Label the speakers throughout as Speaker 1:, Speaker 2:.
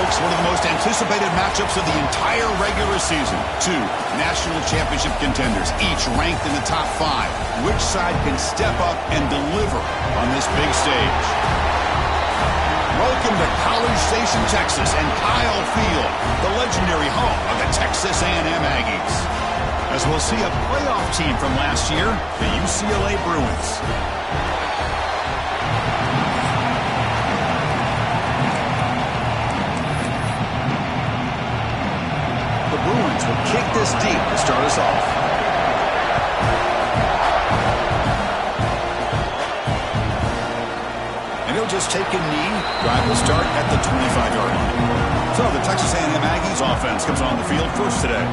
Speaker 1: Folks, one of the most anticipated matchups of the entire regular season. Two national championship contenders, each ranked in the top 5. Which side can step up and deliver on this big stage? Welcome to College Station, Texas, and Kyle Field, the legendary home of the Texas A&M Aggies. As we'll see a playoff team from last year, the UCLA Bruins. The Bruins will kick this deep to start us off. And he'll just take a knee. Drive will start at the 25-yard line. So the Texas A&M Aggies offense comes on the field first today.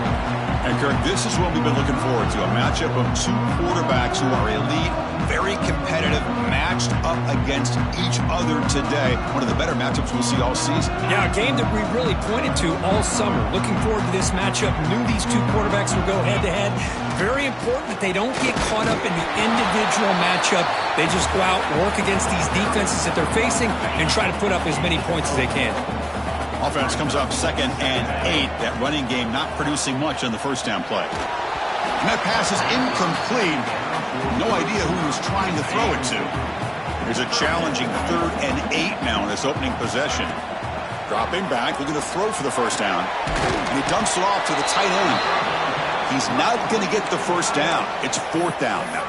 Speaker 1: And Kirk, this is what we've been looking forward to, a matchup of two quarterbacks who are elite, very competitive, matched up against each other today. One of the better matchups we'll see all season.
Speaker 2: Yeah, a game that we really pointed to all summer. Looking forward to this matchup. Knew these two quarterbacks would go head-to-head. Very important that they don't get caught up in the individual matchup. They just go out, work against these defenses that they're facing, and try to put up as many points as they can.
Speaker 1: Offense comes up 2nd and 8. That running game not producing much on the first down play. And that pass is incomplete. No idea who he was trying to throw it to. There's a challenging 3rd and 8 now in this opening possession. Dropping back, looking to throw for the first down. And he dumps it off to the tight end. He's not going to get the first down. It's 4th down now.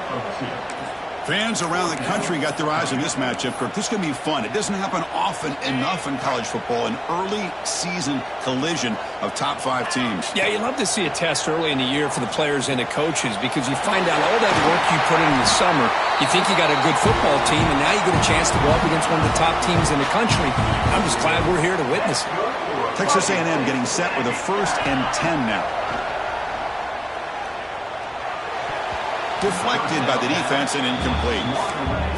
Speaker 1: Fans around the country got their eyes on this matchup, Kirk. This is going to be fun. It doesn't happen often enough in college football, an early season collision of top 5 teams.
Speaker 2: Yeah, you love to see a test early in the year for the players and the coaches because you find out all that work you put in the summer. You think you got a good football team, and now you get a chance to go up against one of the top teams in the country. I'm just glad we're here to witness it.
Speaker 1: Texas A&M getting set with a 1st and 10 now. Deflected by the defense and incomplete.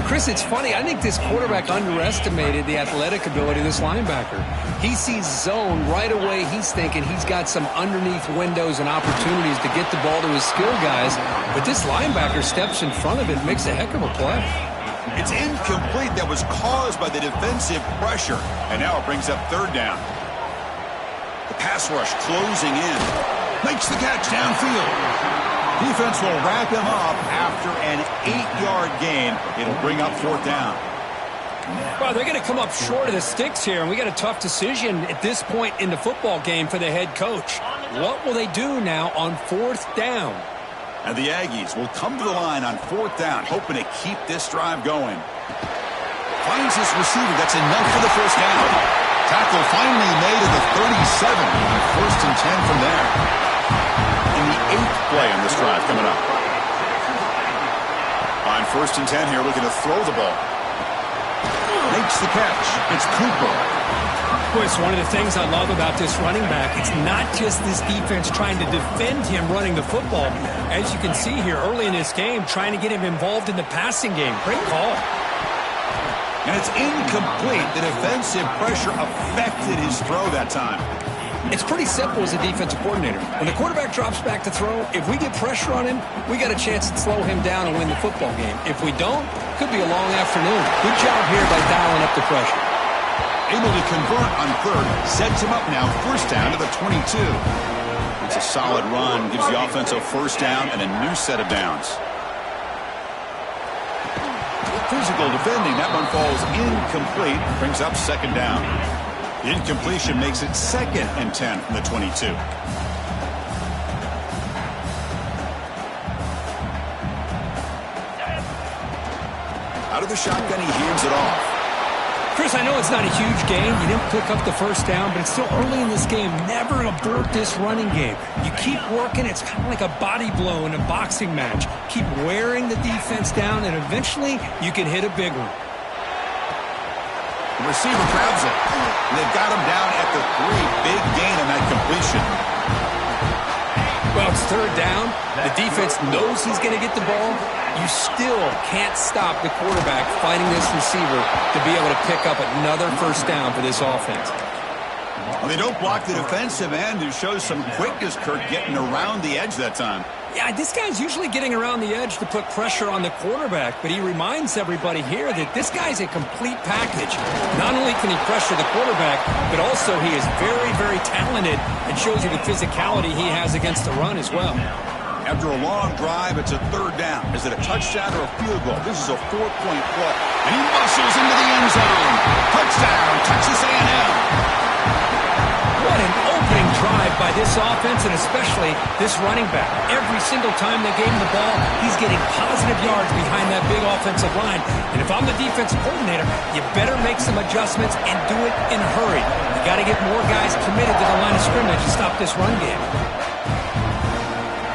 Speaker 2: Chris, it's funny. I think this quarterback underestimated the athletic ability of this linebacker. He sees zone right away. He's thinking he's got some underneath windows and opportunities to get the ball to his skill guys. But this linebacker steps in front of it and makes a heck of a play.
Speaker 1: It's incomplete. That was caused by the defensive pressure. And now it brings up 3rd down. The pass rush closing in. Makes the catch downfield. Defense will wrap him up after an 8-yard gain. It'll bring up 4th down.
Speaker 2: Well, they're going to come up short of the sticks here, and we got a tough decision at this point in the football game for the head coach. What will they do now on 4th down?
Speaker 1: And the Aggies will come to the line on 4th down, hoping to keep this drive going. Finds his receiver. That's enough for the first down. Tackle finally made at the 37. 1st and 10 from there. In the 8th play on this drive coming up. On 1st and 10 here, looking to throw the ball. Makes the catch. It's Cooper.
Speaker 2: Boy, it's one of the things I love about this running back. It's not just this defense trying to defend him running the football. As you can see here early in this game, trying to get him involved in the passing game. Great call.
Speaker 1: And it's incomplete. The defensive pressure affected his throw that time.
Speaker 2: It's pretty simple as a defensive coordinator. When the quarterback drops back to throw, if we get pressure on him, we got a chance to slow him down and win the football game. If we don't, could be a long afternoon. Good job here by dialing up the pressure.
Speaker 1: Able to convert on 3rd, sets him up now, 1st down to the 22. It's a solid run, gives the offense a 1st down and a new set of downs. Physical defending, that one falls incomplete, brings up 2nd down. The incompletion makes it 2nd and 10 from the 22. Out of the shotgun, he hands it off.
Speaker 2: Chris, I know it's not a huge game. You didn't pick up the 1st down, but it's still early in this game. Never abort this running game. You keep working. It's kind of like a body blow in a boxing match. Keep wearing the defense down, and eventually you can hit a big one.
Speaker 1: The receiver grabs it. And they've got him down at the 3. Big gain on that completion.
Speaker 2: Well, it's 3rd down. The defense knows he's going to get the ball. You still can't stop the quarterback fighting this receiver to be able to pick up another 1st down for this offense.
Speaker 1: Well, they don't block the defensive end, who shows some quickness, Kirk, getting around the edge that time.
Speaker 2: Yeah, this guy's usually getting around the edge to put pressure on the quarterback, but he reminds everybody here that this guy's a complete package. Not only can he pressure the quarterback, but also he is very, very talented and shows you the physicality he has against the run as well.
Speaker 1: After a long drive, it's a third down. Is it a touchdown or a field goal? This is a 4-point play. And he muscles into the end zone. Touchdown, Texas A&M.
Speaker 2: What an opening drive by this offense, and especially this running back. Every single time they gave him the ball, he's getting positive yards behind that big offensive line. And if I'm the defensive coordinator, you better make some adjustments and do it in a hurry. You got to get more guys committed to the line of scrimmage to stop this run game.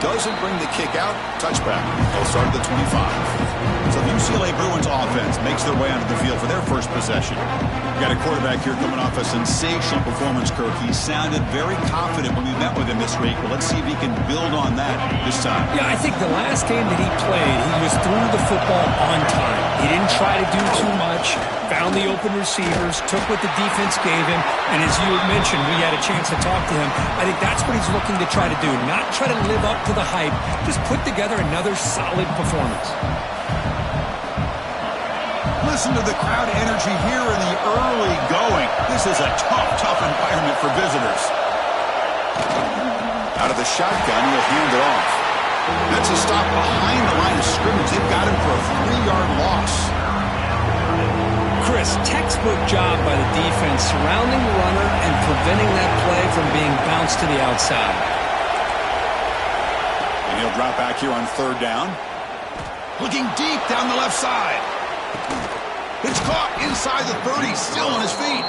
Speaker 1: Doesn't bring the kick out. Touchback. They'll start at the 25. So the UCLA Bruins offense makes their way onto the field for their first possession. We've got a quarterback here coming off a sensational performance, Kirk. He sounded very confident when we met with him this week. Well, let's see if he can build on that this time.
Speaker 2: Yeah, I think the last game that he played, he was through the football on time. He didn't try to do too much, found the open receivers, took what the defense gave him, and as you mentioned, we had a chance to talk to him. I think that's what he's looking to try to do, not try to live up to the hype, just put together another solid performance.
Speaker 1: Listen to the crowd energy here in the early going. This is a tough environment for visitors. Out of the shotgun, he'll hand it off. That's a stop behind the line of scrimmage. They've got him for a 3-yard loss.
Speaker 2: Chris, textbook job by the defense surrounding the runner and preventing that play from being bounced to the outside.
Speaker 1: And he'll drop back here on third down. Looking deep down the left side. It's caught inside the 30, still on his feet.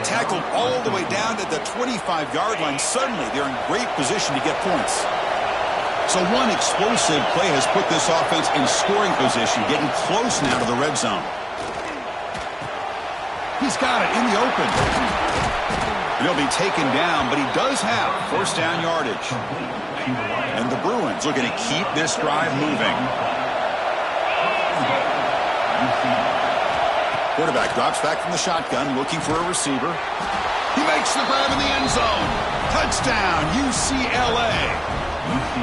Speaker 1: Tackled all the way down to the 25-yard line. Suddenly, they're in great position to get points. So one explosive play has put this offense in scoring position, getting close now to the red zone. He's got it in the open. And he'll be taken down, but he does have first down yardage. And the Bruins looking to keep this drive moving. Quarterback drops back from the shotgun, looking for a receiver. He makes the grab in the end zone. Touchdown, UCLA.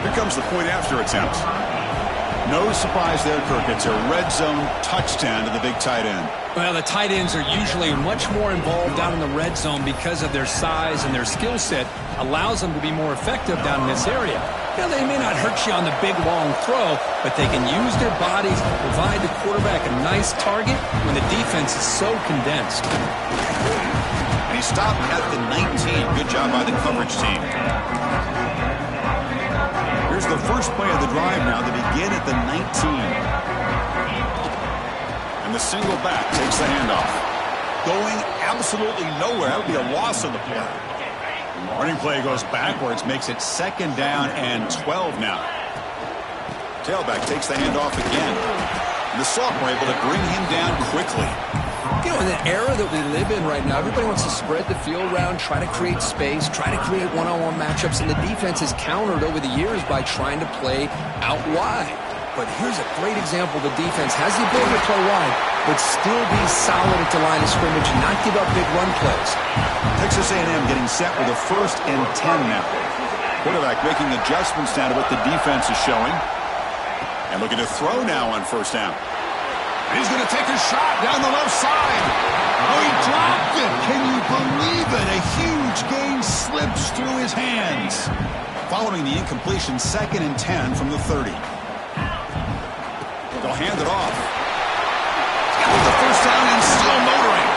Speaker 1: Here comes the point after attempt. No surprise there, Kirk. It's a red zone touchdown to the big tight end.
Speaker 2: Well, the tight ends are usually much more involved down in the red zone because of their size, and their skill set allows them to be more effective down in this area. Now, they may not hurt you on the big, long throw, but they can use their bodies to provide the quarterback a nice target when the defense is so condensed.
Speaker 1: And he stopped at the 19. Good job by the coverage team. Here's the first play of the drive now. They begin at the 19. And the single back takes the handoff. Going absolutely nowhere. That would be a loss of the play. Running play goes backwards, makes it second down and 12 now. Tailback takes the handoff again. And the sophomore able to bring him down quickly.
Speaker 2: You know, in the era that we live in right now, everybody wants to spread the field around, try to create space, try to create one-on-one matchups, and the defense has countered over the years by trying to play out wide. But here's a great example. The defense has the ability to play wide, but still be solid at the line of scrimmage and not give up big run plays.
Speaker 1: Texas A&M getting set with a 1st and 10 now. Quarterback making adjustments down to what the defense is showing. And looking to throw now on first down. And he's going to take a shot down the left side. Oh, he dropped it. Can you believe it? A huge gain slips through his hands. Following the incompletion, 2nd and 10 from the 30. They'll hand it off. With the first down and still motoring.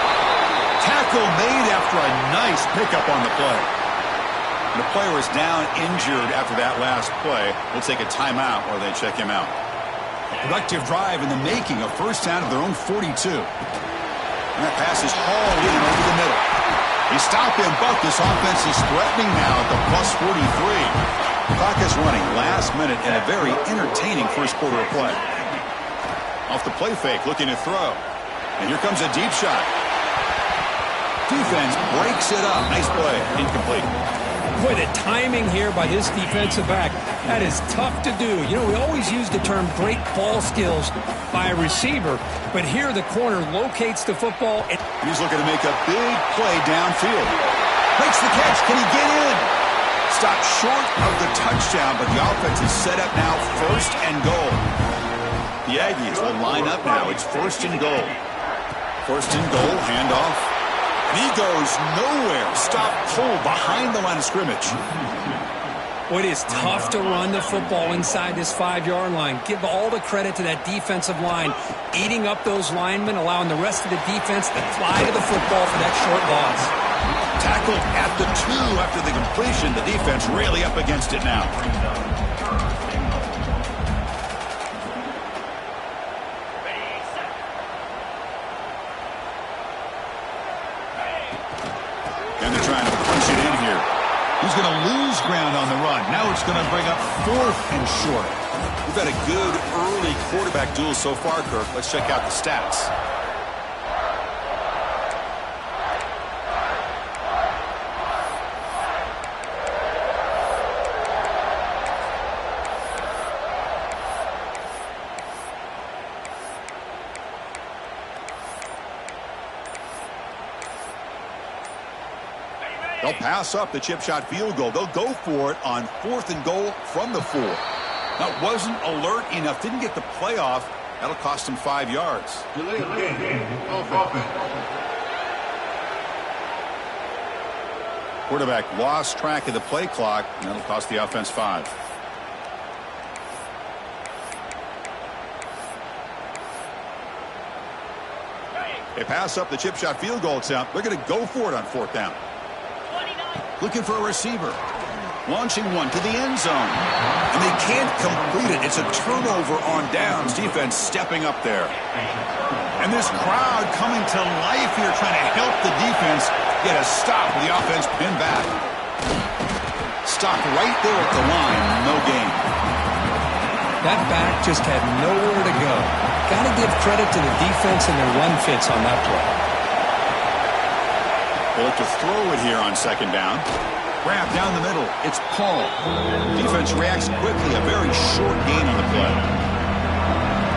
Speaker 1: Tackle made after a nice pickup on the play. The player is down injured after that last play. We'll take a timeout while they check him out. Productive drive in the making, a first down of their own 42. And that pass is hauled in over the middle. They stop him, but this offense is threatening now at the plus 43. The clock is running last minute in a very entertaining first quarter of play. Off the play fake, looking to throw. And here comes a deep shot. Defense breaks it up. Nice play. Incomplete.
Speaker 2: Boy, the timing here by this defensive back, that is tough to do. You know, we always use the term great ball skills by a receiver, but here the corner locates the football. And
Speaker 1: he's looking to make a big play downfield. Makes the catch. Can he get in? stopped short of the touchdown, but the offense is set up now, 1st and goal. The Aggies will line up now. It's 1st and goal. 1st and goal, handoff. And he goes nowhere. Stop pull behind the line of scrimmage.
Speaker 2: Well, it is tough to run the football inside this 5-yard line. Give all the credit to that defensive line, eating up those linemen, allowing the rest of the defense to fly to the football for that short loss.
Speaker 1: Tackled at the 2 after the completion. The defense really up against it now. And they're trying to punch it in here. He's going to lose ground on the run. Now it's going to bring up 4th and short. We've had a good early quarterback duel so far, Kirk. Let's check out the stats. They'll pass up the chip shot field goal. They'll go for it on 4th and goal from the 4. That wasn't alert enough. Didn't get the playoff. That'll cost him 5 yards. Quarterback lost track of the play clock, and that'll cost the offense 5. They pass up the chip shot field goal attempt. They're going to go for it on 4th down. Looking for a receiver. Launching one to the end zone. And they can't complete it. It's a turnover on downs. Defense stepping up there. And this crowd coming to life here, trying to help the defense get a stop with the offense pinned back. Stop right there at the line. No gain.
Speaker 2: That back just had nowhere to go. Got to give credit to the defense and their run fits on that play.
Speaker 1: They look to throw it here on 2nd down. Grab down the middle. It's Paul. Defense reacts quickly. A very short gain on the play.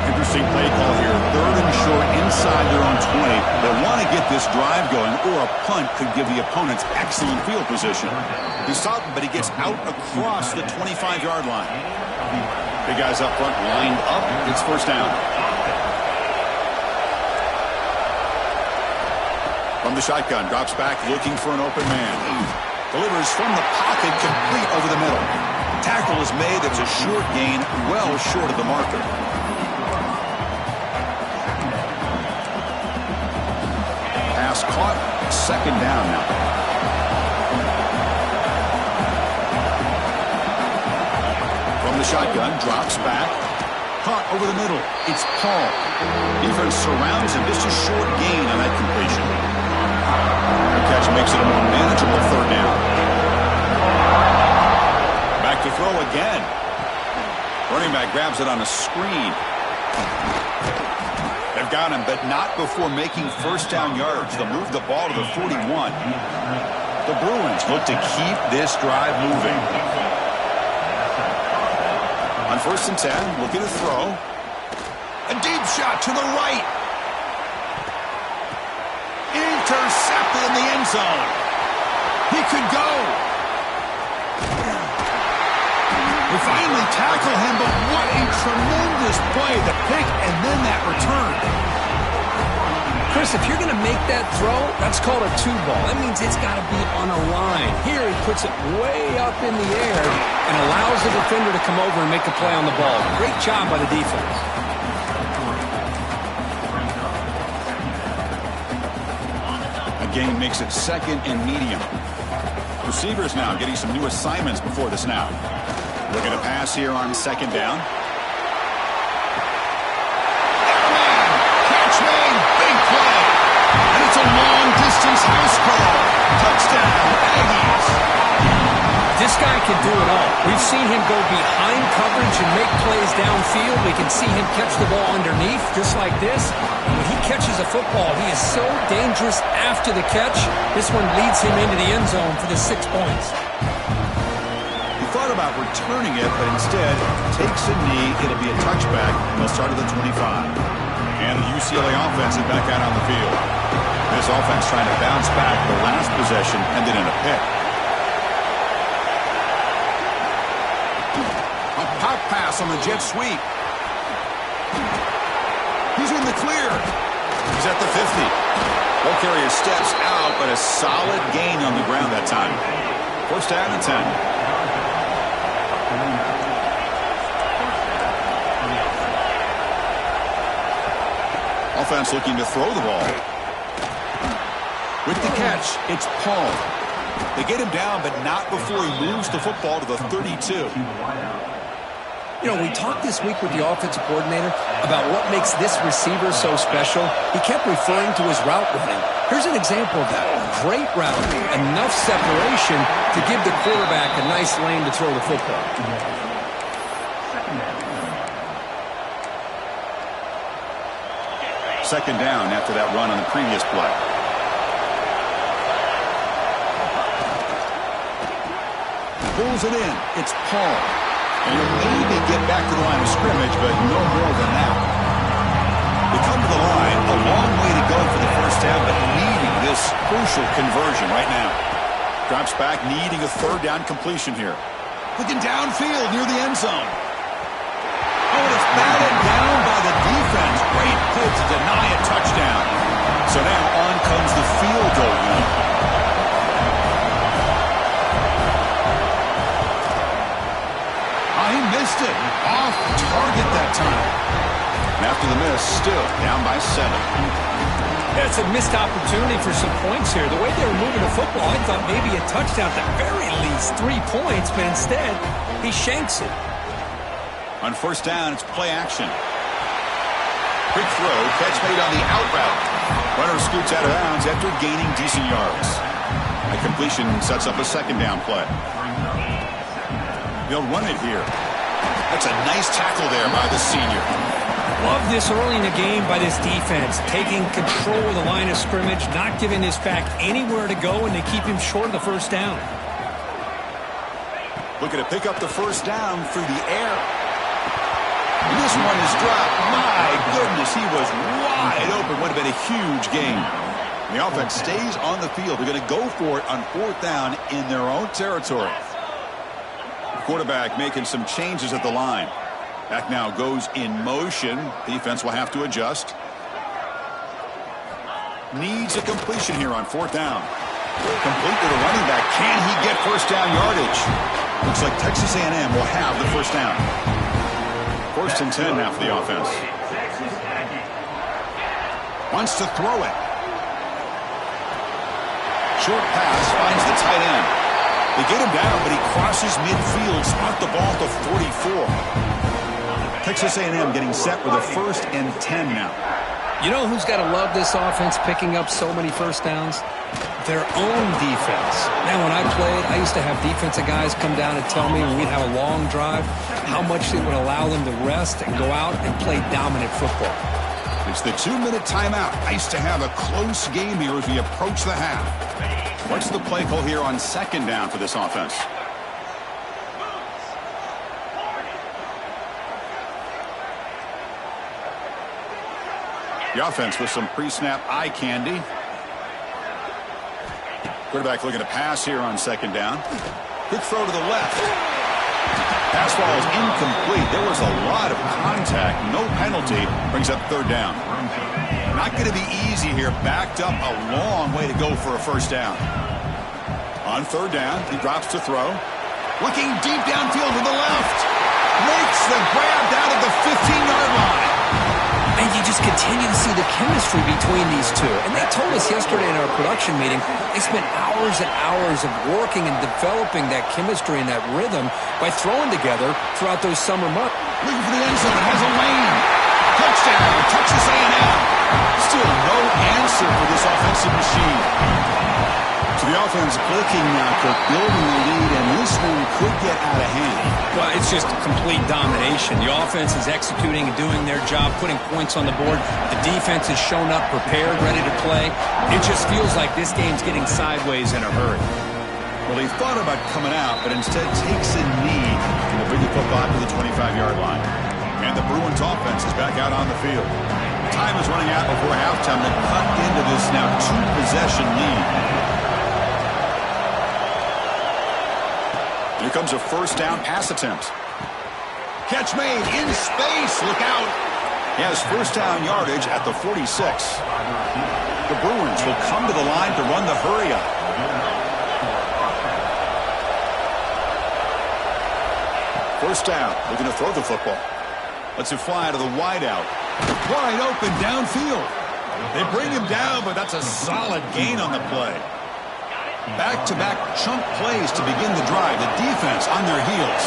Speaker 1: Interesting play call here. 3rd and short inside their own 20. They want to get this drive going, or a punt could give the opponents excellent field position. He's stopped, but he gets out across the 25-yard line. Big guys up front lined up. It's 1st down. From the shotgun, drops back, looking for an open man. Delivers from the pocket, complete over the middle. Tackle is made. It's a short gain, well short of the marker. Pass caught, 2nd down now. From the shotgun, drops back. Caught over the middle. It's Paul. Defense surrounds him. Just a short gain on that completion. The catch makes it a more manageable 3rd down. Back to throw again. Running back grabs it on a screen. They've got him, but not before making 1st down yards. They'll move the ball to the 41. The Bruins look to keep this drive moving. On 1st and 10, looking to throw. A deep shot to the right. Intercepted in the end zone. He could go. We finally tackle him, but what a tremendous play. The pick and then that return.
Speaker 2: Chris, if you're going to make that throw, that's called a 2-ball. That means it's got to be on a line. Here he puts it way up in the air and allows the defender to come over and make a play on the ball. Great job by the defense.
Speaker 1: Gain makes it 2nd and medium. Receivers now getting some new assignments before the snap. Looking to pass here on 2nd down. Catch made, big play. And it's a long-distance house call. Touchdown, Aggies.
Speaker 2: This guy can do it all. We've seen him go behind coverage and make plays downfield. We can see him catch the ball underneath, just like this. When he catches a football, he is so dangerous after the catch. This one leads him into the end zone for the 6 points.
Speaker 1: He thought about returning it, but instead takes a knee. It'll be a touchback. They'll start at the 25. And the UCLA offense is back out on the field. This offense trying to bounce back. The last possession ended in a pick. Pop pass on the jet sweep. He's in the clear. He's at the 50. Ball carrier steps out, but a solid gain on the ground that time. First down and 10. Offense looking to throw the ball. With the catch, it's Paul. They get him down, but not before he moves the football to the 32.
Speaker 2: You know, we talked this week with the offensive coordinator about what makes this receiver so special. He kept referring to his route running. Here's an example of that. Great route, enough separation to give the quarterback a nice lane to throw the football.
Speaker 1: Second down after that run on the previous play. Pulls it in. It's Paul. And he'll maybe get back to the line of scrimmage, but no more than that. They come to the line, a long way to go for the first down, but needing this crucial conversion right now. Drops back, needing a third down completion here. Looking downfield near the end zone. Oh, and it's batted down by the defense. Great pull to deny a touchdown. So now on comes the field goal unit. He missed it. Off target that time. And after the miss, still down by 7.
Speaker 2: Yeah, it's a missed opportunity for some points here. The way they were moving the football, I thought maybe a touchdown, at the very least 3 points, but instead, he shanks it.
Speaker 1: On first down, it's play action. Quick throw, catch made on the out route. Runner scoots out of bounds after gaining decent yards. A completion sets up a second down play. They'll run it here. That's a nice tackle there by the senior.
Speaker 2: Love this early in the game by this defense, taking control of the line of scrimmage, not giving this back anywhere to go, and they keep him short of the first down.
Speaker 1: Looking to pick up the first down through the air. And this one is dropped. My goodness, he was wide open. Would have been a huge gain. The offense stays on the field. They're going to go for it on fourth down in their own territory. Quarterback making some changes at the line. Back now goes in motion. Defense will have to adjust. Needs a completion here on fourth down. Complete to the running back. Can he get first down yardage? Looks like Texas A&M will have the first down. First and 10 now for the offense. Wants to throw it. Short pass finds the tight end. They get him down, but he crosses midfield, spot the ball to 44. Texas A&M getting set with a first and 10 now.
Speaker 2: You know who's got to love this offense picking up so many first downs? Their own defense. Now, when I played, I used to have defensive guys come down and tell me when we'd have a long drive how much it would allow them to rest and go out and play dominant football.
Speaker 1: It's the 2-minute timeout. Nice to have a close game here as we approach the half. What's the play call here on second down for this offense? The offense with some pre-snap eye candy. Quarterback looking to pass here on second down. Quick throw to the left. Pass ball is incomplete. There was a lot of contact. No penalty. Brings up third down. Not going to be easy here. Backed up a long way to go for a first down. On third down, he drops to throw. Looking deep downfield to the left. Makes the grab down at the 15-yard line.
Speaker 2: And you just continue to see the chemistry between these two. And they told us yesterday in our production meeting, they spent hours and hours of working and developing that chemistry and that rhythm by throwing together throughout those summer months.
Speaker 1: Looking for the end zone. Has a lane. Touchdown, Texas A&M. Still no answer for this offensive machine. So the offense clicking now, building the lead, and this one could get out of hand.
Speaker 2: Well, it's just complete domination. The offense is executing and doing their job, putting points on the board. The defense has shown up, prepared, ready to play. It just feels like this game's getting sideways in a hurry.
Speaker 1: Well, he thought about coming out, but instead takes a knee to bring the football to the 25-yard line. And the Bruins offense is back out on the field. Time is running out before halftime to cut into this now two-possession lead. Here comes a first down pass attempt. Catch made in space. Look out. He has first down yardage at the 46. The Bruins will come to the line to run the hurry up. First down. Looking to throw the football. Lets it fly to the wideout. Wide open downfield. They bring him down, but that's a solid gain on the play. Back-to-back chunk plays to begin the drive. The defense on their heels.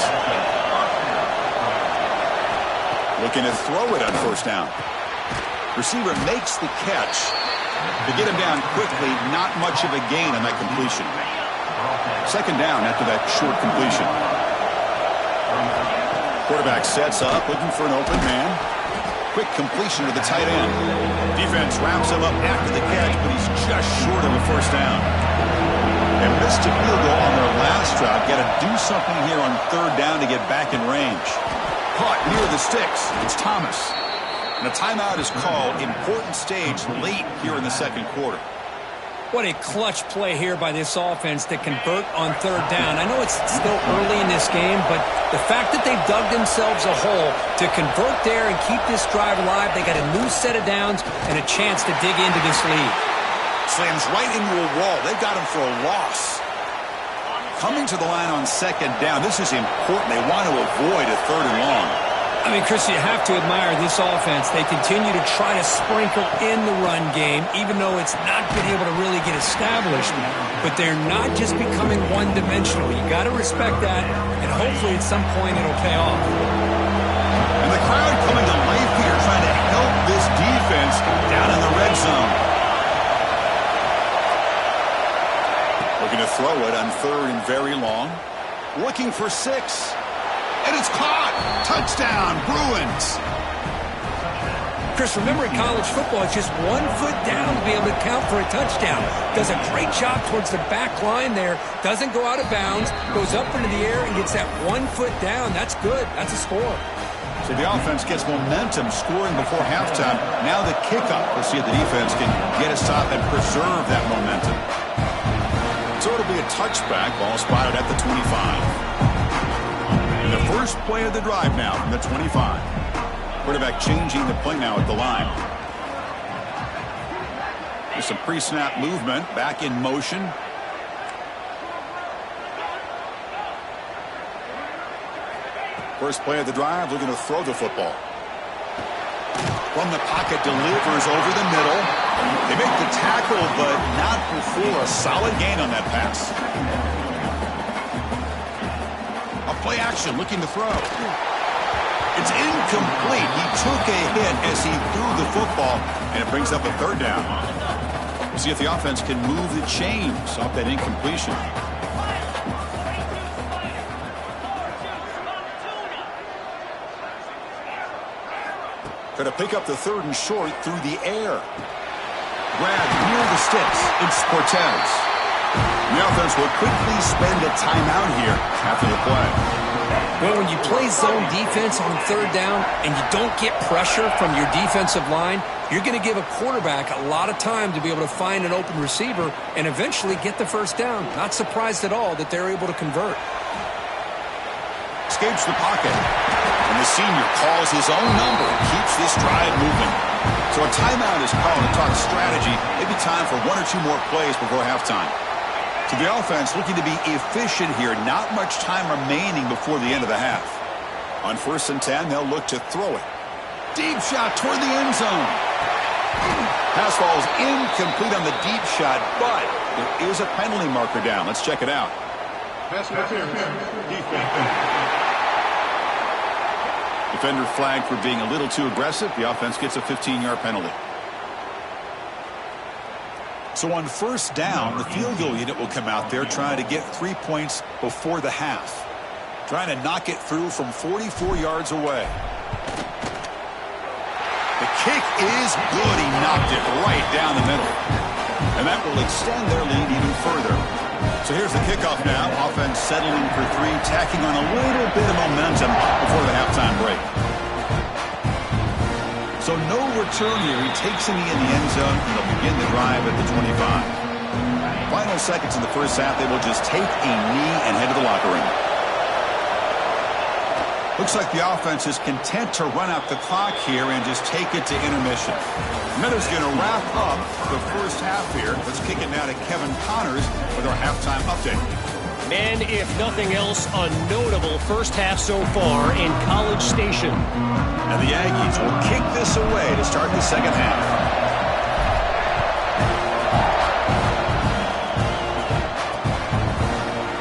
Speaker 1: Looking to throw it on first down. Receiver makes the catch. To get him down quickly, not much of a gain on that completion. Second down after that short completion. Quarterback sets up, looking for an open man. Quick completion to the tight end. Defense wraps him up after the catch, but he's just short of a first down. They missed a field goal on their last drive. Got to do something here on third down to get back in range. Caught near the sticks. It's Thomas. And a timeout is called. Important stage late here in the second quarter.
Speaker 2: What a clutch play here by this offense to convert on third down. I know it's still early in this game, but the fact that they've dug themselves a hole to convert there and keep this drive alive, they got a new set of downs and a chance to dig into this lead.
Speaker 1: Slams right into a wall. They've got him for a loss. Coming to the line on second down, this is important. They want to avoid a third and long.
Speaker 2: I mean, Chris, you have to admire this offense. They continue to try to sprinkle in the run game, even though it's not been able to really get established. But they're not just becoming one-dimensional. You got to respect that, and hopefully at some point it'll pay off.
Speaker 1: And the crowd coming to life here, trying to help this defense down in the red zone. Looking to throw it on third and very long. Looking for 6. And it's caught. Touchdown, Bruins.
Speaker 2: Chris, remember in college football, it's just 1 foot down to be able to count for a touchdown. Does a great job towards the back line there. Doesn't go out of bounds. Goes up into the air and gets that 1 foot down. That's good. That's a score.
Speaker 1: So the offense gets momentum, scoring before halftime. Now the kickoff. We'll see if the defense can get a stop and preserve that momentum. So it'll be a touchback. Ball spotted at the 25. And the first play of the drive now from the 25. Quarterback changing the play now at the line. There's some pre-snap movement. Back in motion. First play of the drive, looking to throw the football. From the pocket, delivers over the middle. They make the tackle, but not before a solid gain on that pass. A play action, looking to throw. It's incomplete. He took a hit as he threw the football, and it brings up a third down. We'll see if the offense can move the chains off that incompletion. Going to pick up the third and short through the air. Grab near the sticks. It's Cortez. The offense will quickly spend a timeout here after the play.
Speaker 2: Well, when you play zone defense on third down and you don't get pressure from your defensive line, you're going to give a quarterback a lot of time to be able to find an open receiver and eventually get the first down. Not surprised at all that they're able to convert.
Speaker 1: Escapes the pocket. And the senior calls his own number and keeps this drive moving. So a timeout is called to talk strategy. Maybe time for 1 or 2 more plays before halftime. So the offense looking to be efficient here. Not much time remaining before the end of the half. On 1st and 10, they'll look to throw it. Deep shot toward the end zone. Pass ball is incomplete on the deep shot, but there is a penalty marker down. Let's check it out. Pass interference. Defense. Defender flagged for being a little too aggressive. The offense gets a 15-yard penalty. So on 1st down, the field goal unit will come out there trying to get 3 points before the half. Trying to knock it through from 44 yards away. The kick is good. He knocked it right down the middle. And that will extend their lead even further. So here's the kickoff now. Offense settling for 3, tacking on a little bit of momentum before the halftime break. So no return here. He takes in the end zone, and they'll begin the drive at the 25. Final seconds in the first half, they will just take a knee and head to the locker room. Looks like the offense is content to run out the clock here and just take it to intermission. Miller's going to wrap up the first half here. Let's kick it now to Kevin Connors with our halftime update.
Speaker 3: And if nothing else, a notable first half so far in College Station.
Speaker 1: And the Aggies will kick this away to start the second half.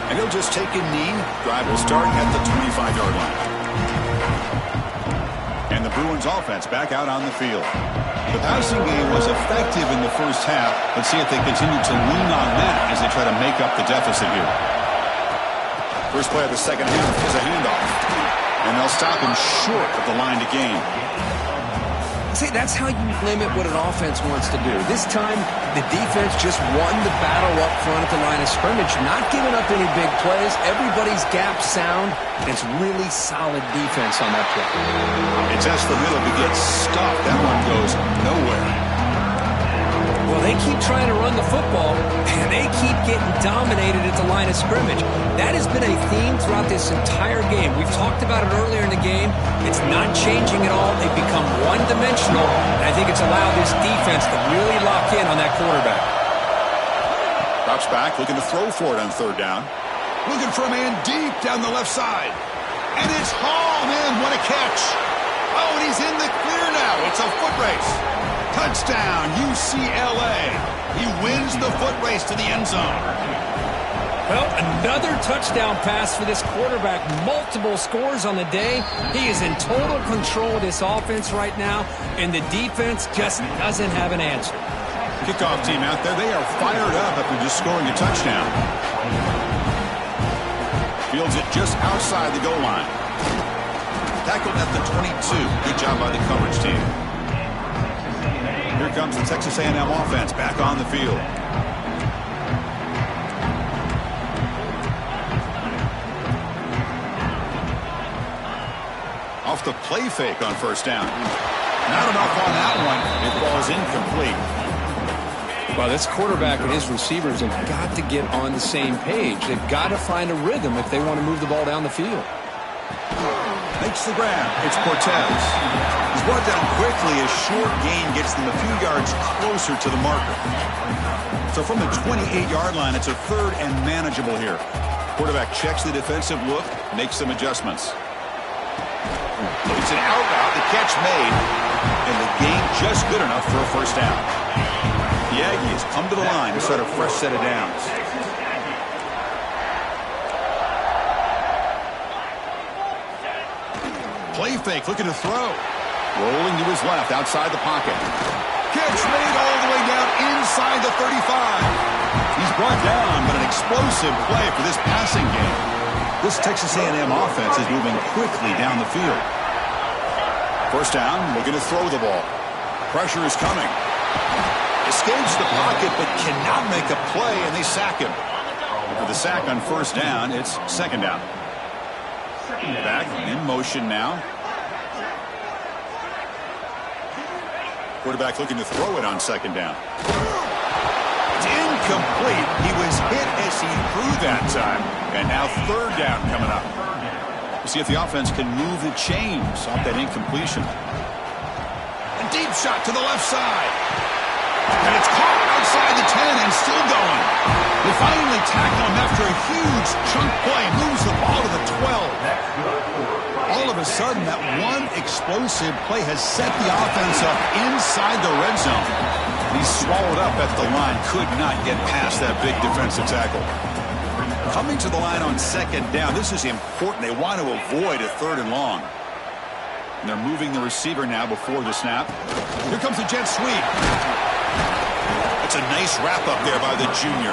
Speaker 1: And he'll just take a knee. Drive will start at the 25-yard line. And the Bruins offense back out on the field. The passing game was effective in the first half. Let's see if they continue to lean on that as they try to make up the deficit here. First play of the second half is a handoff. And they'll stop him short of the line to gain.
Speaker 2: See, that's how you limit what an offense wants to do. This time, the defense just won the battle up front at the line of scrimmage, not giving up any big plays. Everybody's gap sound. It's really solid defense on that play.
Speaker 1: It's asked the middle to get stuffed. That one goes nowhere.
Speaker 2: Well, they keep trying to run the football, and they keep getting dominated at the line of scrimmage. That has been a theme throughout this entire game. We've talked about it earlier in the game. It's not changing at all. They've become one-dimensional, and I think it's allowed this defense to really lock in on that quarterback.
Speaker 1: Drops back, looking to throw for it on third down. Looking for a man deep down the left side. And it's hauled in. What a catch. Oh, and he's in the clear now. It's a foot race. Touchdown, UCLA. He wins the foot race to the end zone.
Speaker 2: Well, another touchdown pass for this quarterback. Multiple scores on the day. He is in total control of this offense right now, and the defense just doesn't have an answer.
Speaker 1: Kickoff team out there. They are fired up after just scoring a touchdown. Fields it just outside the goal line. Tackled at the 22. Good job by the coverage team. Here comes the Texas A&M offense back on the field. Off the play fake on first down. Not enough on that one. It falls incomplete.
Speaker 2: Well, this quarterback and his receivers have got to get on the same page. They've got to find a rhythm if they want to move the ball down the field.
Speaker 1: Makes the grab. It's Cortez. He's brought down quickly. A short gain gets them a few yards closer to the marker. So from the 28-yard line, it's a third and manageable here. Quarterback checks the defensive look, makes some adjustments. It's an out route, the catch made, and the gain just good enough for a first down. The Aggies come to the line to start a fresh set of downs. Play fake, looking to throw. Rolling to his left, outside the pocket. Catch made all the way down inside the 35. He's brought down, but an explosive play for this passing game. This Texas A&M offense is moving quickly down the field. First down, looking to throw the ball. Pressure is coming. Escapes the pocket, but cannot make a play, and they sack him. For the sack on first down, it's second down. Back in motion now. Quarterback looking to throw it on second down. It's incomplete. He was hit as he threw that time. And now third down coming up. We'll see if the offense can move the chains off that incompletion. A deep shot to the left side. And it's caught outside the 10 and still going. They finally tackle him after a huge chunk play. Moves the ball to the 12. All of a sudden, that one explosive play has set the offense up inside the red zone. He's swallowed up at the line. Could not get past that big defensive tackle. Coming to the line on second down. This is important. They want to avoid a third and long. And they're moving the receiver now before the snap. Here comes the jet sweep. It's a nice wrap up there by the junior.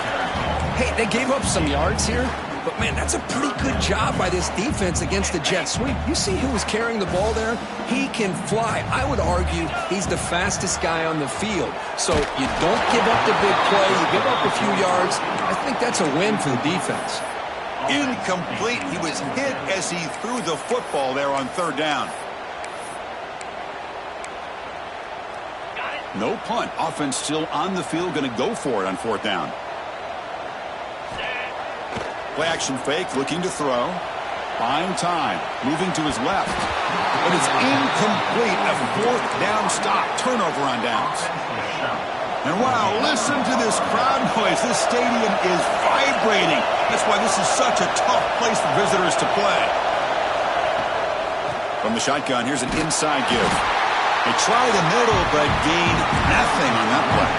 Speaker 2: Hey, they gave up some yards here, but man, that's a pretty good job by this defense against the jet sweep. You see who was carrying the ball there? He can fly. I would argue he's the fastest guy on the field. So you don't give up the big play, you give up a few yards. I think that's a win for the defense.
Speaker 1: Incomplete. He was hit as he threw the football there on third down. No punt. Offense still on the field, going to go for it on fourth down. Play action fake, looking to throw. Buying time, moving to his left. But it's incomplete. A fourth down stop. Turnover on downs. And wow, listen to this crowd noise. This stadium is vibrating. That's why this is such a tough place for visitors to play. From the shotgun, here's an inside give. They try the middle, but gain nothing on that play.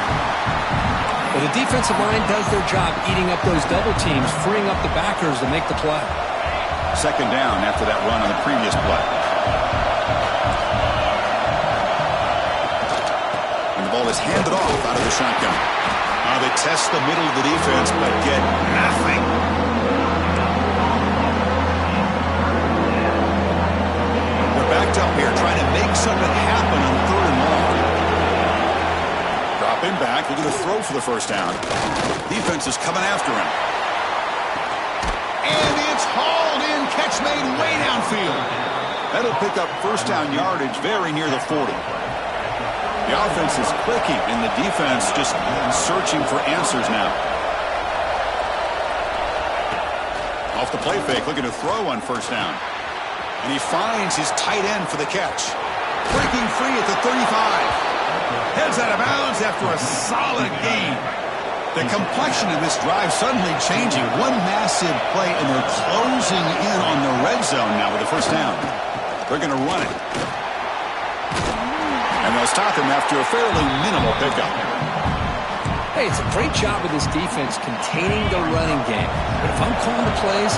Speaker 2: Well, the defensive line does their job eating up those double teams, freeing up the backers to make the play.
Speaker 1: Second down after that run on the previous play. And the ball is handed off out of the shotgun. They test the middle of the defense, but get nothing. They're backed up here, trying to make something happen on 3rd and long. Drop him back. They're going to throw for the first down. Defense is coming after him. And it's hauled in. Catch made way downfield. That'll pick up first down yardage very near the 40. The offense is clicking, and the defense just searching for answers now. Off the play fake, looking to throw on first down. And he finds his tight end for the catch. Breaking free at the 35. Heads out of bounds after a solid gain. The complexion of this drive suddenly changing. One massive play, and they're closing in on the red zone now with the first down. They're going to run it. And they'll stop him after a fairly minimal pickup.
Speaker 2: Hey, it's a great job of this defense containing the running game. But if I'm calling the plays,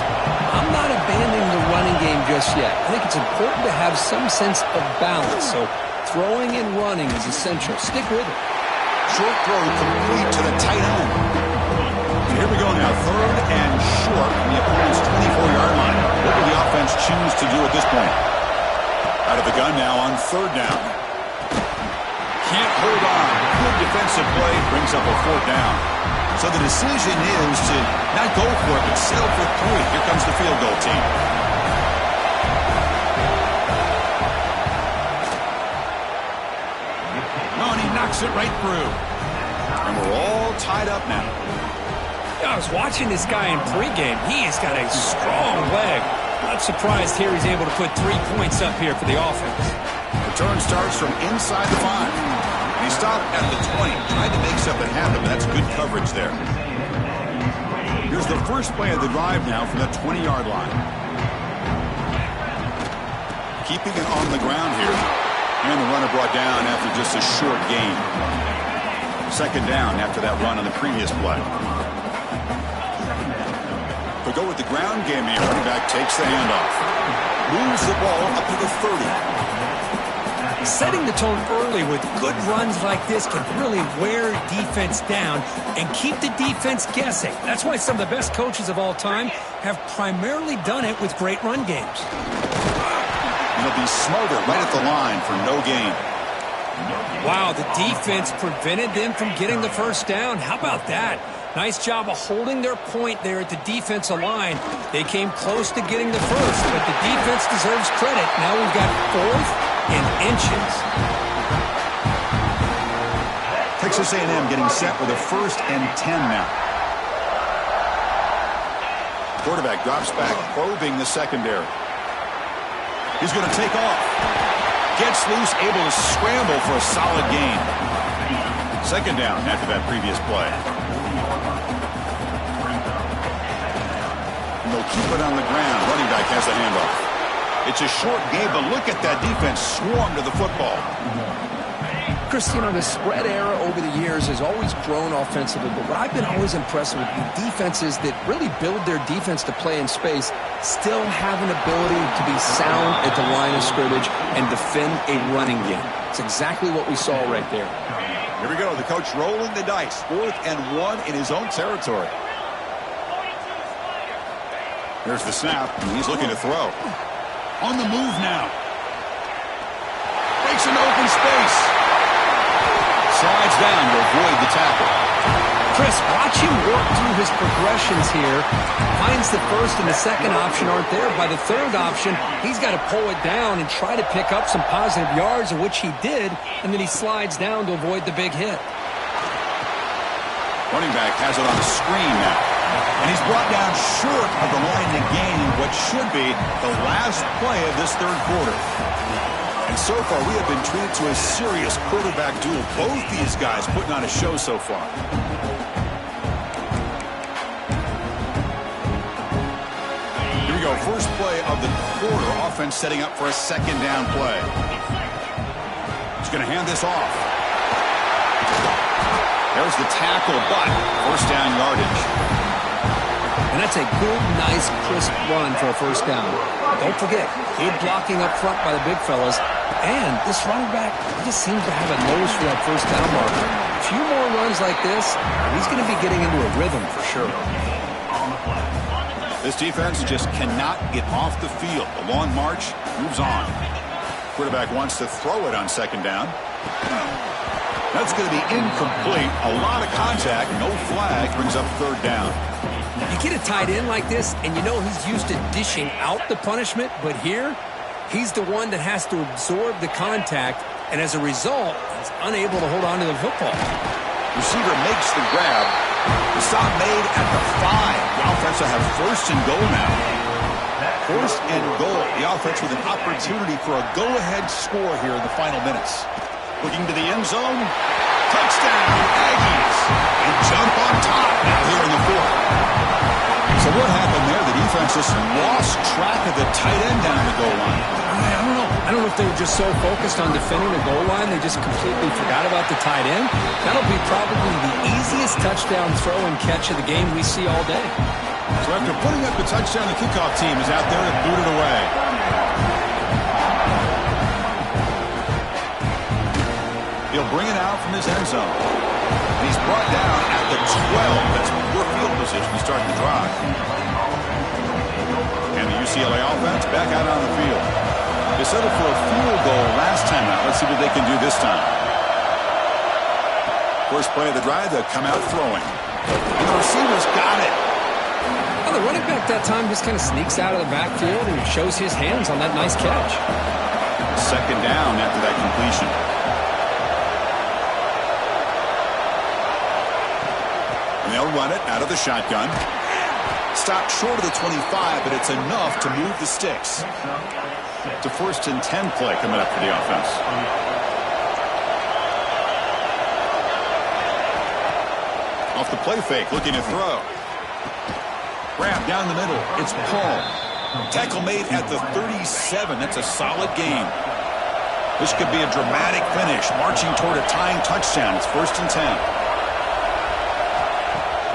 Speaker 2: I'm not abandoning the running game just yet. I think it's important to have some sense of balance. So throwing and running is essential. Stick with it.
Speaker 1: Short throw complete to the tight end. And here we go now. 3rd and short on the opponent's 24-yard line. What will the offense choose to do at this point? Out of the gun now on 3rd down. Can't hold on. Good defensive play brings up a 4th down. So the decision is to not go for it, but settle for 3. Here comes the field goal team. Oh, and he knocks it right through. And we're all tied up now.
Speaker 2: I was watching this guy in pregame. He has got a strong leg. Not surprised here he's able to put 3 points up here for the offense.
Speaker 1: Return starts from inside the 5. He stopped at the 20. Tried to make something happen, but that's good coverage there. Here's the first play of the drive now from the 20-yard line. Keeping it on the ground here. And the runner brought down after just a short gain. Second down after that run on the previous play. They go with the ground game here. Running back takes the handoff. Moves the ball up to the 30.
Speaker 2: Setting the tone early with good runs like this can really wear defense down and keep the defense guessing. That's why some of the best coaches of all time have primarily done it with great run games.
Speaker 1: He'll be smarter right at the line for no gain.
Speaker 2: Wow, the defense prevented them from getting the first down. How about that? Nice job of holding their point there at the defensive line. They came close to getting the first, but the defense deserves credit. Now we've got 4th and inches.
Speaker 1: Texas A&M getting set with a 1st and 10 now. Quarterback drops back, probing the secondary. He's going to take off. Gets loose, able to scramble for a solid gain. Second down after that previous play. And they'll keep it on the ground. Running back has the handoff. It's a short game, but look at that defense swarm to the football.
Speaker 2: Chris, you know, the spread era over the years has always grown offensively, but what I've been always impressed with the defenses that really build their defense to play in space still have an ability to be sound at the line of scrimmage and defend a running game. It's exactly what we saw right there.
Speaker 1: Here we go. The coach rolling the dice. 4th and 1 in his own territory. Here's the snap, and he's looking to throw. On the move now. Breaks into open space. Slides down to avoid the tackle.
Speaker 2: Chris, watch him work through his progressions here. Finds the first and the second option aren't there. By the third option, he's got to pull it down and try to pick up some positive yards, of which he did, and then he slides down to avoid the big hit.
Speaker 1: Running back has it on a screen now. And he's brought down short of the line to gain what should be the last play of this third quarter. And so far, we have been treated to a serious quarterback duel. Both these guys putting on a show so far. Here we go. First play of the quarter. Offense setting up for a second down play. He's going to hand this off. There's the tackle, but first down yardage.
Speaker 2: And that's a good, nice, crisp run for a first down. Don't forget, good blocking up front by the big fellas. And this running back, he just seems to have a nose for that first down marker. A few more runs like this, he's going to be getting into a rhythm for sure.
Speaker 1: This defense just cannot get off the field. The long march moves on. Quarterback wants to throw it on second down. That's going to be incomplete. A lot of contact. No flag. Brings up third down.
Speaker 2: You get a tight end like this, and you know he's used to dishing out the punishment, but here, he's the one that has to absorb the contact, and as a result, he's unable to hold on to the football.
Speaker 1: Receiver makes the grab. The stop made at the 5. The offense will have first and goal now. First and goal. The offense with an opportunity for a go-ahead score here in the final minutes. Looking to the end zone. Touchdown, Aggies. And jump on top now here in the fourth. So what happened there? The defense just lost track of the tight end down the goal line.
Speaker 2: I don't know if they were just so focused on defending the goal line, they just completely forgot about the tight end. That'll be probably the easiest touchdown throw and catch of the game we see all day.
Speaker 1: So after putting up the touchdown, the kickoff team is out there to boot it away. He'll bring it out from his end zone. And he's brought down at the 12. That's poor field position to start the drive. And the UCLA offense back out on the field. They settled for a field goal last time out. Let's see what they can do this time. First play of the drive, they'll come out throwing. And the receiver's got it.
Speaker 2: Well, the running back that time just kind of sneaks out of the backfield and shows his hands on that nice catch.
Speaker 1: Second down after that completion. And they'll run it out of the shotgun. Stopped short of the 25, but it's enough to move the sticks. It's a first and 10 play coming up for the offense. Off the play fake, looking to throw. Grab down the middle. It's Paul. Tackle made at the 37. That's a solid gain. This could be a dramatic finish, marching toward a tying touchdown. It's first and 10.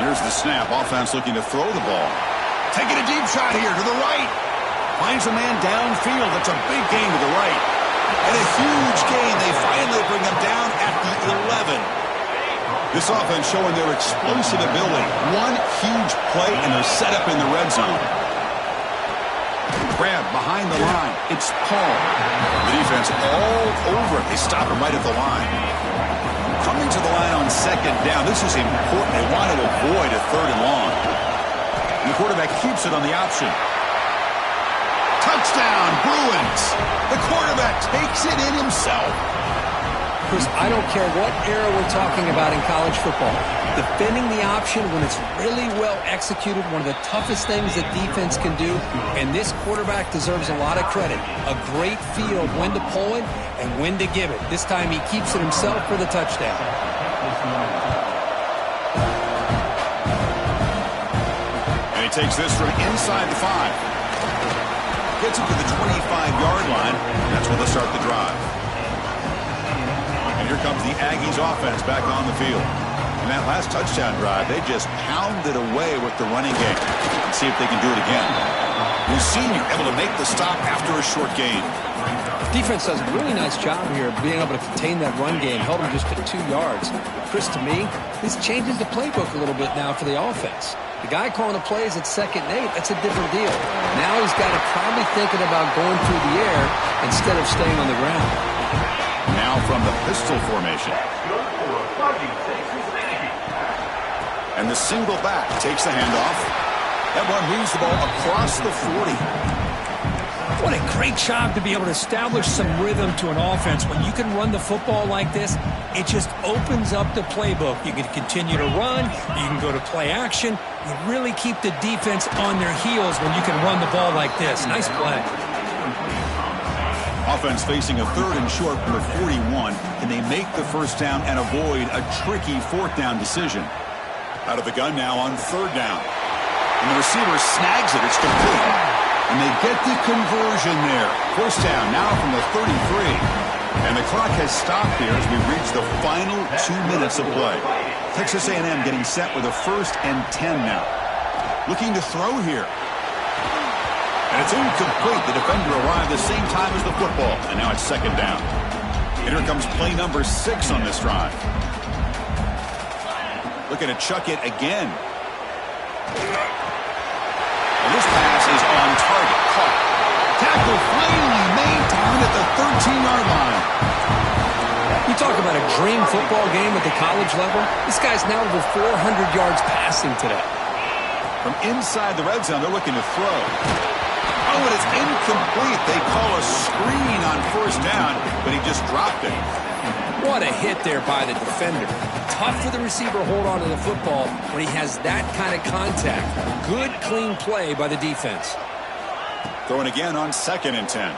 Speaker 1: Here's the snap. Offense looking to throw the ball. Taking a deep shot here to the right. Finds a man downfield. That's a big gain to the right. And a huge gain. They finally bring him down at the 11. This offense showing their explosive ability. One huge play, and they're set up in the red zone. Grab behind the line. It's Paul. The defense all over it. They stop him right at the line. Coming to the line on second down. This is important. They want to avoid a third and long. And the quarterback keeps it on the option. Touchdown, Bruins. The quarterback takes it in himself.
Speaker 2: Chris, I don't care what era we're talking about in college football. Defending the option when it's really well executed, one of the toughest things that defense can do, and this quarterback deserves a lot of credit. A great feel of when to pull it and when to give it. This time he keeps it himself for the touchdown.
Speaker 1: And he takes this from inside the 5. Gets it to the 25-yard line. That's where they'll start the drive. And here comes the Aggies offense back on the field. In that last touchdown drive, they just pounded away with the running game. Let's see if they can do it again. New senior able to make the stop after a short gain.
Speaker 2: Defense does a really nice job here of being able to contain that run game, held them just to 2 yards. Chris, to me, this changes the playbook a little bit now for the offense. The guy calling the plays at 2nd and 8, that's a different deal. Now he's got to probably thinking about going through the air instead of staying on the ground.
Speaker 1: Now from the pistol formation. And the single back takes the handoff. That one moves the ball across the 40.
Speaker 4: What a great job to be able to establish some rhythm to an offense. When you can run the football like this, it just opens up the playbook. You can continue to run. You can go to play action. You really keep the defense on their heels when you can run the ball like this. Nice play.
Speaker 1: Offense facing a 3rd and short from the 41. Can they make the first down and avoid a tricky 4th down decision? Out of the gun now on 3rd down. And the receiver snags it. It's complete. And they get the conversion there. First down now from the 33. And the clock has stopped here as we reach the final 2 minutes of play. Texas A&M getting set with a 1st and 10 now. Looking to throw here. And it's incomplete. The defender arrived the same time as the football. And now it's 2nd down. And here comes play number 6 on this drive. Looking to chuck it again. And this pass is on target. Caught. Tackle finally made down at the 13-yard line.
Speaker 2: You talk about a dream football game at the college level. This guy's now over 400 yards passing today.
Speaker 1: From inside the red zone, they're looking to throw. Oh, and it's incomplete. They call a screen on 1st down, but he just dropped it.
Speaker 2: What a hit there by the defender. Tough for the receiver to hold on to the football when he has that kind of contact. Good, clean play by the defense.
Speaker 1: Throwing again on 2nd and 10.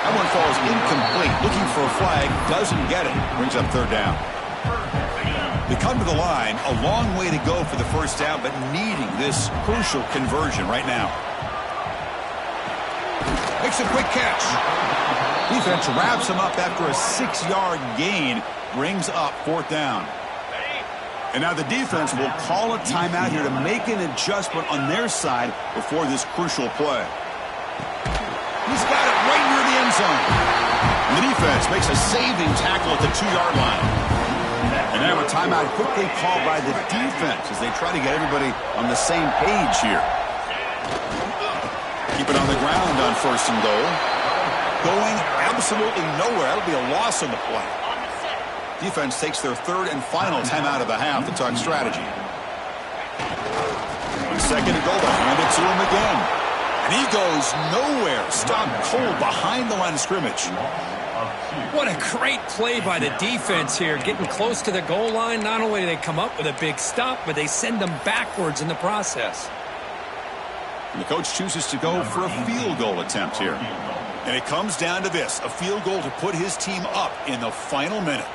Speaker 1: That one falls incomplete. Looking for a flag. Doesn't get it. Brings up 3rd down. They come to the line. A long way to go for the first down, but needing this crucial conversion right now. Makes a quick catch. Defense wraps him up after a 6-yard gain. Brings up 4th down. And now the defense will call a timeout here to make an adjustment on their side before this crucial play. He's got it right near the end zone. And the defense makes a saving tackle at the 2-yard line. And now a timeout quickly called by the defense as they try to get everybody on the same page here. Keep it on the ground on 1st and goal. Going absolutely nowhere. That'll be a loss on the play. Defense takes their 3rd and final timeout of the half to talk strategy. 2nd and goal to hand it to him again. And he goes nowhere. Stopped cold behind the line of scrimmage.
Speaker 4: What a great play by the defense here. Getting close to the goal line. Not only do they come up with a big stop, but they send them backwards in the process.
Speaker 1: And the coach chooses to go for a field goal attempt here. And it comes down to this, a field goal to put his team up in the final minute.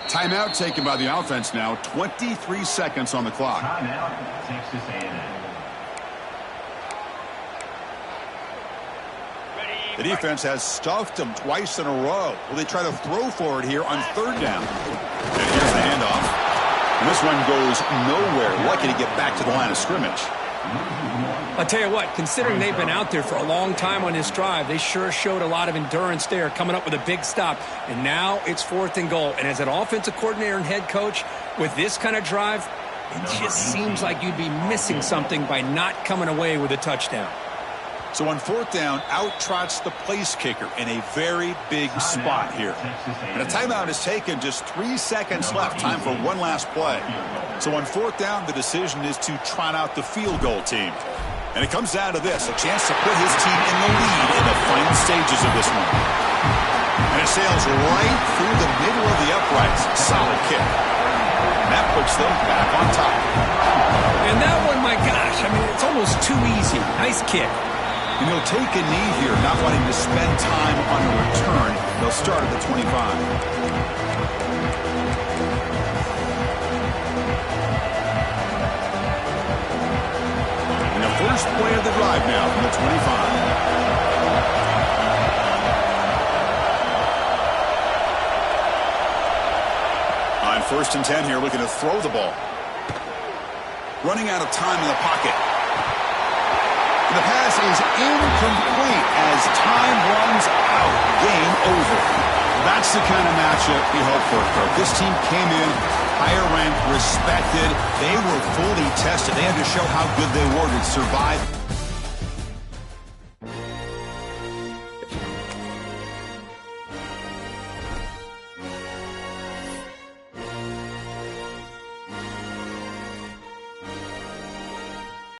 Speaker 1: Timeout taken by the offense now. 23 seconds on the clock.
Speaker 5: Timeout, Texas A&M.
Speaker 1: The defense has stuffed them twice in a row. Will they try to throw for it here on 3rd down? And here's the handoff. And this one goes nowhere. Lucky to get back to the line of scrimmage.
Speaker 4: I'll tell you what, considering they've been out there for a long time on this drive, they sure showed a lot of endurance there, coming up with a big stop. And now it's 4th and goal. And as an offensive coordinator and head coach, with this kind of drive, it just seems like you'd be missing something by not coming away with a touchdown.
Speaker 1: So on 4th down, out trots the place kicker in a very big spot here. And a timeout is taken, just 3 seconds left. Time for one last play. So on 4th down, the decision is to trot out the field goal team. And it comes down to this, a chance to put his team in the lead in the final stages of this one. And it sails right through the middle of the uprights. Solid kick. And that puts them back on top.
Speaker 4: And that one, my gosh, I mean, it's almost too easy. Nice kick.
Speaker 1: And he'll take a knee here, not wanting to spend time on a return. They'll start at the 25. First play of the drive now from the 25. On 1st and 10 here, looking to throw the ball. Running out of time in the pocket. And the pass is incomplete as time runs out. Game over. That's the kind of matchup you hope for. This team came in higher ranked, respected. They were fully tested. They had to show how good they were to survive.